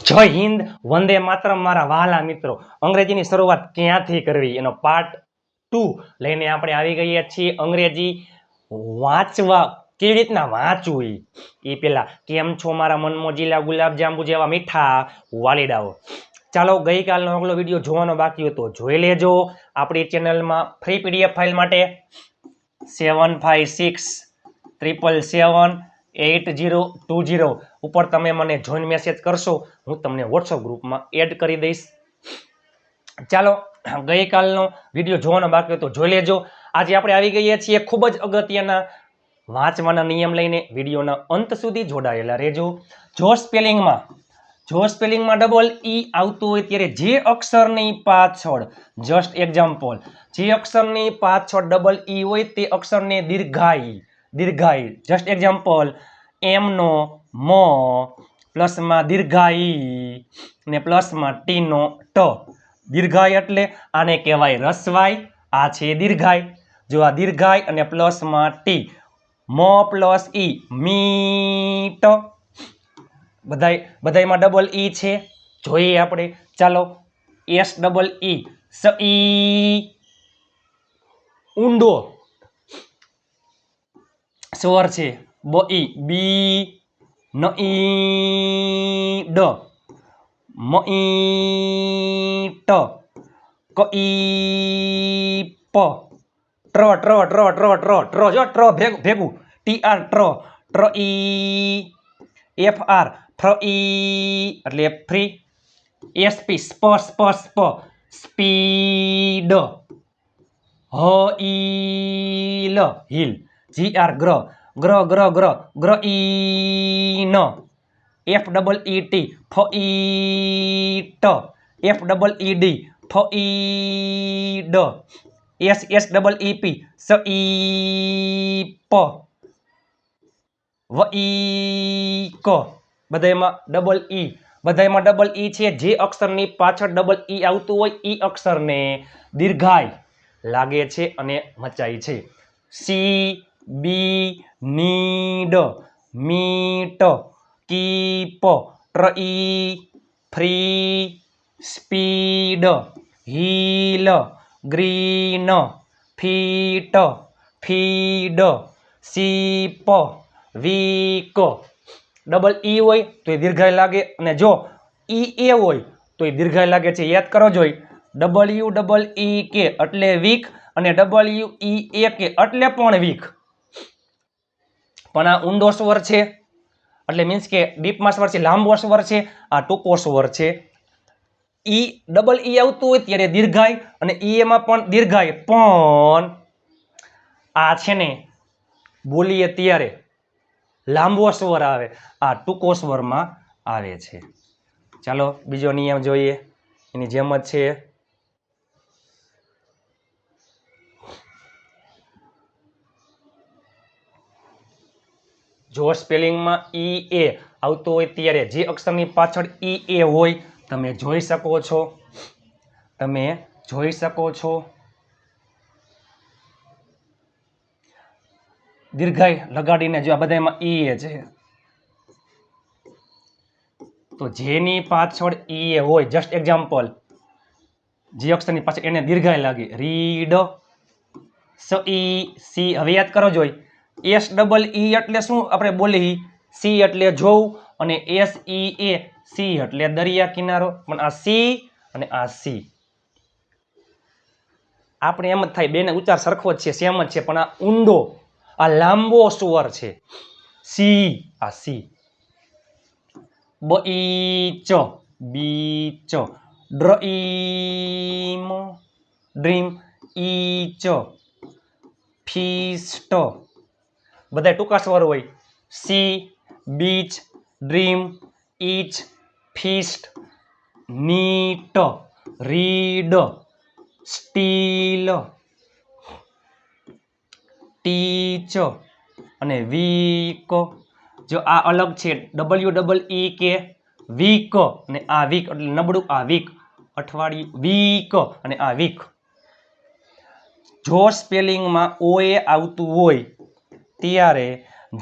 જય હિન્દ, વંદે માતરમ મારા વહાલા મિત્રો। અંગ્રેજીની શરૂઆત ક્યાંથી કરવી એનો પાર્ટ 2 લઈને આપણે આવી ગયા છીએ। અંગ્રેજી વાંચવા કેવી રીતના વાંચવું એ પહેલા કેમ છો મારા મનમોજીલા ગુલાબજાંબુ જેવા મીઠા વાલીડાઓ। ચાલો, ગઈકાલનો અગલો વિડીયો જોવાનો બાકી હતો જોઈ લેજો। આપણી ચેનલમાં ફ્રી પીડીએફ ફાઇલ માટે 7567778020 ઉપર તમે મને જોઈન મેસેજ કરશો, હું તમને વોટ્સઅપ ગ્રુપમાં એડ કરી દઈશ। ચાલો, ગઈકાલનો વિડીયો જોવાનો બાકી હતો જોઈ લેજો। આજે આપણે આવી ગયા છીએ ખૂબ જ અગત્યના વાંચવાના નિયમ લઈને, વિડીયોના અંત સુધી જોડાયેલા રહેજો। જો સ્પેલિંગમાં ડબલ ઈ આવતું હોય ત્યારે જે અક્ષરની પાછળ, જસ્ટ એક્ઝામ્પલ, જે અક્ષરની પાછળ ડબલ ઈ હોય તે અક્ષરને દીર્ઘાઈ, જસ્ટ એક્ઝામ્પલ, એમ નો મ, પ્લસમાં દીર્ઘાઈ ને પ્લસમાં ટી નો ટ। દીર્ઘાઈ એટલે આને કહેવાય રસવાઈ, આ છે દીર્ઘાઈ। જો આ દીર્ઘાઈ અને પ્લસમાં ટી, મ પ્લસ ઈ મીટ, બધાયમાં ડબલ ઈ છે, જોઈએ આપણે। ચાલો, એસ ડબલ ઈ સઈ, ઊંડો સ્વર છે, બઈ બી, નઈ ડ, મઈ ટ, કઈ પ, ટ્ર જો ટ્ર ભેગું ટી આર ટ્ર ઈ, એફ આર ફ્ર ઈ એટલે ફ્રી, એસ પી સ્પ સ્પીડ, હ ઈ લ હિલ, જી આર ગ્ર ઈ ન, એફ ડબલ ઈ ટી ફ ઈ ટ, એફ ડબલ ઈ ડી ફ ઈ ડ, એસ ડબલ ઈ પી સ ઈ પ, વ ઈ ક, બધાયમાં ડબલ ઈ છે। જે અક્ષરની પાછળ ડબલ ઈ આવતું હોય ઈ અક્ષરને દીર્ઘાઈ લાગે છે અને વંચાય છે। See bee need, meet, keep, tree, free, speed, heel, green, feet, feed, seep, week. Double e હોય તો એ દીર્ઘાઈ લાગે, અને જો ઈ એ હોય તો એ દીર્ઘાઈ લાગે છે, યાદ કરો જોઈ। ડબલ્યુ ડબલ ઈ કે એટલે વીક, અને ડબલ્યુ ઈ એ કે એટલે પણ વીક, પણ આ ઊંડો સ્વર છે એટલે મીન્સ કે ડીપમાં સ્વર છે, લાંબો સ્વર છે, આ ટૂંકો સ્વર છે। ઈ ડબલ ઈ આવતું હોય ત્યારે દીર્ઘાઈ, અને ઈ એમાં પણ દીર્ઘાઈ, પણ આ છે ને બોલીએ ત્યારે લાંબો સ્વર આવે, આ ટૂંકો સ્વરમાં આવે છે। ચાલો, બીજો નિયમ જોઈએ, એની જેમ જ છે। જો સ્પેલિંગમાં ઈ એ આવતું હોય ત્યારે જે અક્ષરની પાછળ ઈ એ હોય તમે જોઈ શકો છો, દીર્ઘાઈ લગાડીને, જો આ બધામાં ઈ એ છે તો જેની પાછળ ઈ એ હોય, જસ્ટ એક્ઝામ્પલ, જે અક્ષરની પાછળ એને દીર્ઘાઈ લાગે, રીડ, સી, હવે યાદ કરો જોઈ। એસ ડબલ ઈ એટલે શું આપણે બોલી, સી એટલે જોવું, અને એસ ઈ એ સી એટલે દરિયા કિનારો, પણ આ સી અને આ સી આપણે એમ જ થાય, બેને ઉચ્ચાર સરખો જ છે, સેમ જ છે, પણ આ ઊંડો, આ લાંબો સ્વર છે, સી, આ sea. Beach, beach, dream, dream, each, feast, બધા ટૂંકા સ્વર હોય, sea, beach, dream, each, feast, neat, read, steal, teach અને વીક। જો આ અલગ છે, ડબલ્યુ ડબલ ઈ કે વીક, અને આ વીક એટલે નબળું, આ વીક અઠવાડિયું, વીક અને આ વીક। જો સ્પેલિંગમાં ઓએ આવતું હોય ત્યારે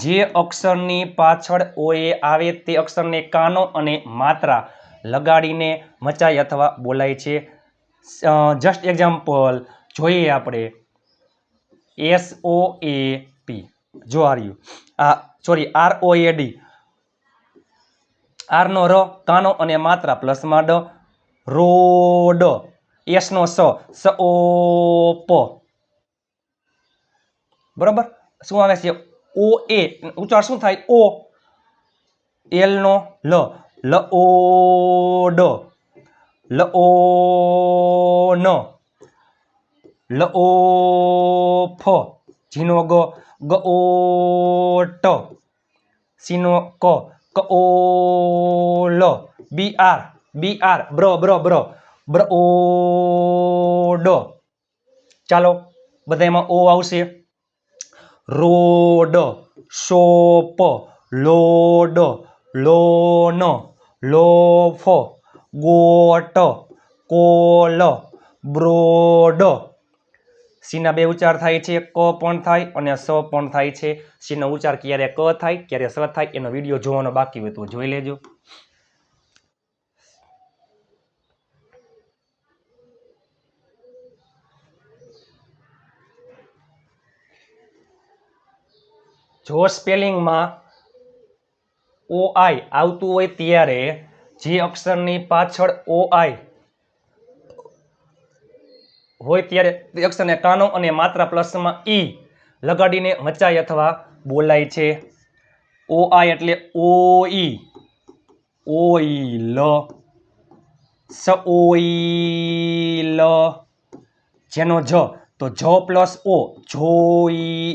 જે અક્ષરની પાછળ ઓએ આવે તે અક્ષરને કાનો અને માત્રા લગાડીને મચાય અથવા બોલાય છે. જસ્ટ એક્ઝામ્પલ જોઈએ આપણે. SOAP જો આર્યું આ સોરી ROAD R નો ર કાનો અને માત્રા પ્લસમાં ડ રોડ S નો સોપ બરોબર. શું આવે છે OA ઉચ્ચાર શું થાય ઓ L નો લ લોડ લોન લોફ જીનો ગ ગોટ સીનો ક કઓલ BR BR બ્રોડ. ચાલો બધામાં ઓ આવશે. Road shop load loan loaf goat coal broad. સીના બે ઉચ્ચાર થાય છે ક પણ થાય અને સ પણ થાય છે. સીનો ઉચ્ચાર ક્યારે ક થાય ક્યારે સ થાય એનો વિડીયો જોવાનો બાકી હોય તો જોઈ લેજો. જો સ્પેલિંગમાં OI આવતું હોય ત્યારે જે અક્ષરની પાછળ OI હોય ત્યારે તે અક્ષરને કાનો અને માત્રા પ્લસમાં ઈ લગાડીને મચાય અથવા બોલાય છે. OI એટલે OE ઓઈલ સોઈલ. જેનો જ તો જ પ્લસ ઓ જોઈન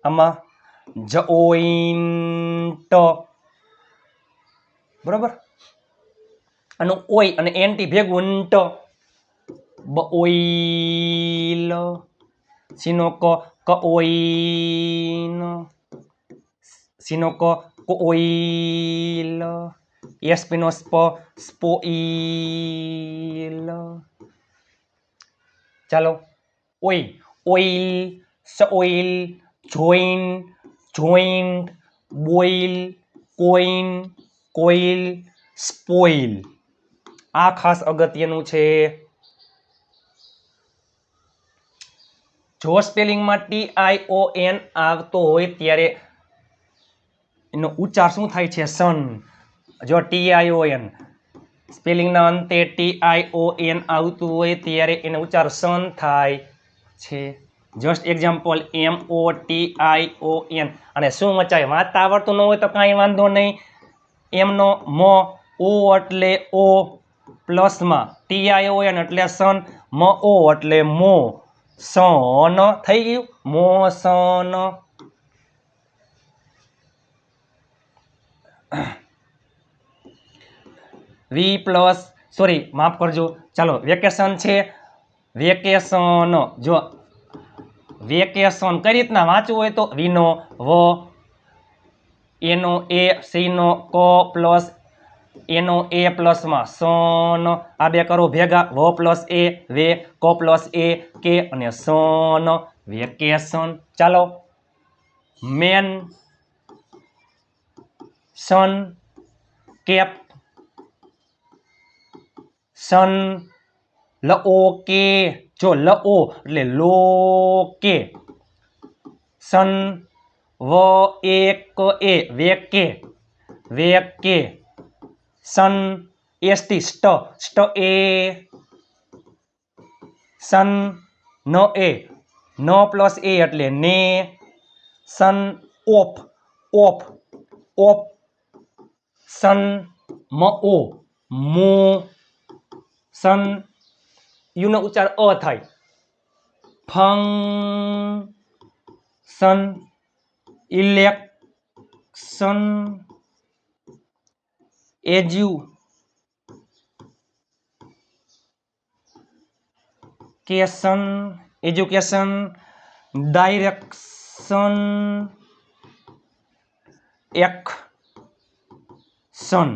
આમાં જોઈન્ટ બરોબર. આનું ઓય અને એનટી ભેગું ન્ટ બોઈલ. સીનો ક ઓઈન સીનો ક ઓઈલ. એસપીનો સ્પ સ્પોઈલ. ચાલો oil oil soil join joint boil coin coil spoil. આ ખાસ અગત્યનું છે. જો સ્પેલિંગમાં TION આવતો હોય ત્યારે એનો ઉચ્ચાર શું થાય છે સન. જો TION સ્પેલિંગના અંતે TION આવતું હોય ત્યારે એનો ઉચ્ચાર સન થાય છે. Just example MOTION. અને શું મચાય વાંચતા આવડતું ન હોય તો કાંઈ વાંધો નહીં. એમનો મ ઓ એટલે ઓ પ્લસમાં TION એટલે સન મ ઓ એટલે મો સન થઈ ગયું મોસન. વી પ્લસ સોરી માફ કરજો. ચાલો વેકેશન છે વેકેશન. જો વેકેશન કઈ રીતના વાંચવું હોય તો વીનો વ એનો એ સીનો ક પ્લસ એનો એ પ્લસમાં સન. આ બે કરો ભેગા વ પ્લસ એ વે ક પ્લસ એ કે અને સન વેકેશન. ચાલો મેન સન કેપ સન લઓ કે જો લઓ એટલે લો કે સન વ એક એ વેકે વેકે સન એસટી સ્ટ એ સન ન એ ન પ્લસ એ એટલે ને son of of of son મ ઓ મો સન યુનો ઉચ્ચાર અ થાય function election education direction action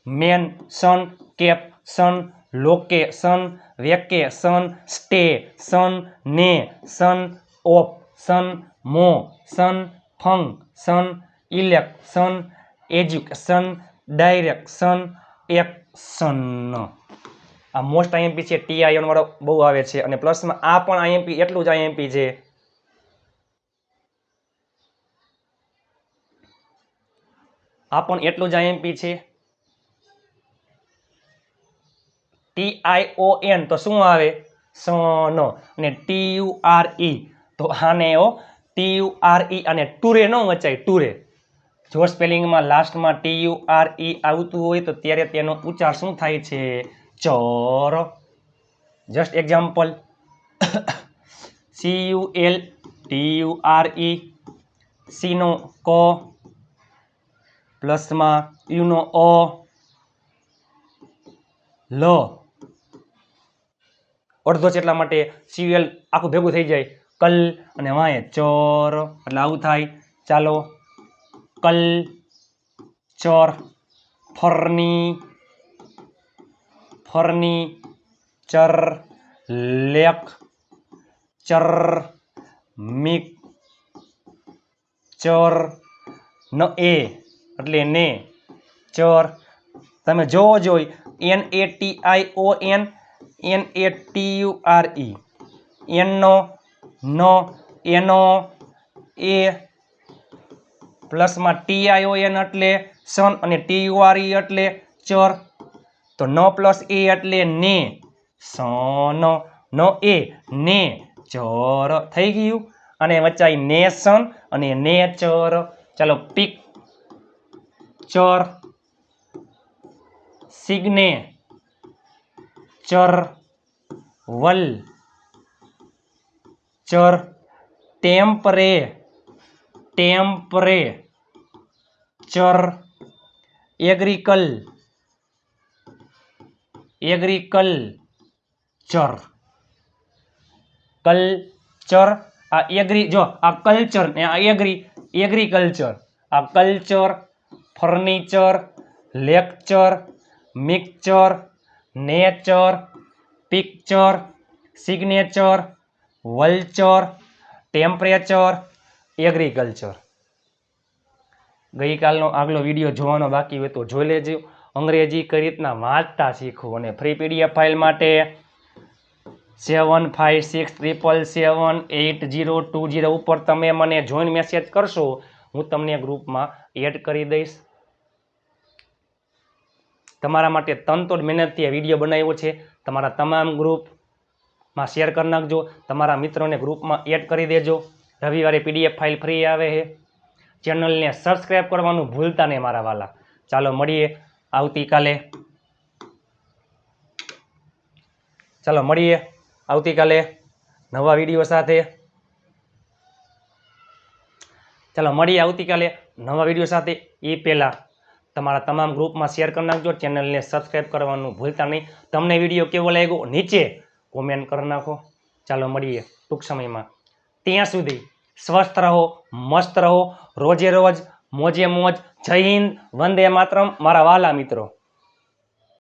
mention caption location vacation station nation option motion function election education, direction, action. આ મોસ્ટ આઈએમપી છે, TIN વાળો બહુ આવે છે. અને પ્લસમાં આ પણ આઈએમપી એટલું જ આઈએમપી છે. આ પણ એટલું જ આઈએમપી છે. TION તો શું આવે? સન. અને TURE તો આને TURE અને ટુરે ન વચાય, ટુરે. જો સ્પેલિંગમાં લાસ્ટમાં TURE આવતું હોય તો ત્યારે તેનો ઉચ્ચાર શું થાય છે? ચોર. જસ્ટ એક્ઝામ્પલ, CULTURE, સી નો ક, પ્લસમાં યુ નો અ, લ અડધો છે એટલા માટે CUL આખું ભેગું થઈ જાય કલ, અને વાંહે ચોર, એટલે આવું થાય. ચાલો, કલ ચોર. ફર્નિચર, લેક્ચર, મિક્સચર, ન એ એટલે ને ચર. તમે જોવો જોઈ NATION, NATURE, એનો, નો, એનો, એ, પ્લસમાં TION એટલે સન અને TURE એટલે ચર. તો ન પ્લસ એ એટલે ને સન, ન એ ને ચર થઈ ગયું. અને વચાય નેશન અને નેચર. ચાલો, picture, signature, vulture, temperature, agriculture, culture. આ એગ્રી, જો આ કલ્ચર ને આ એગ્રીકલ્ચર. આ culture, furniture, lecture, mixture, nature, picture, signature, vulture, temperature, agriculture. ગઈકાલનો આગલો વિડીયો જોવાનો બાકી હોય તો જોઈ લેજો. અંગ્રેજી કઈ રીતના વાંચતા શીખવું. અને ફ્રી PDF ફાઇલ માટે 7563778020 ઉપર તમે મને જોઈન મેસેજ કરશો, હું તમને ગ્રુપમાં એડ કરી દઈશ. તમારા માટે તનતોડ મહેનતથી આ વિડીયો બનાવ્યો છે. તમારા તમામ ગ્રુપમાં શેર કરી નાખજો. તમારા મિત્રોને ગ્રુપમાં એડ કરી દેજો. રવિવારે PDF ફાઇલ ફ્રી આવે છે. ચેનલને સબસ્ક્રાઈબ કરવાનું ભૂલતા નહીં મારા વાલા. ચાલો મળીએ આવતીકાલે નવા વિડીયો સાથે. એ પહેલાં તમારા તમામ ગ્રુપમાં શેર કરી નાખજો. ચેનલને સબસ્ક્રાઈબ કરવાનું ભૂલતા નહીં. તમને વિડીયો કેવો લાગ્યો નીચે કોમેન્ટ કરી નાખો. ચાલો મળીએ ટૂંક સમયમાં. ત્યાં સુધી સ્વસ્થ રહો, મસ્ત રહો, રોજે રોજ મોજે મોજ. જય હિન્દ, વંદે માતરમ મારા વાલા મિત્રો.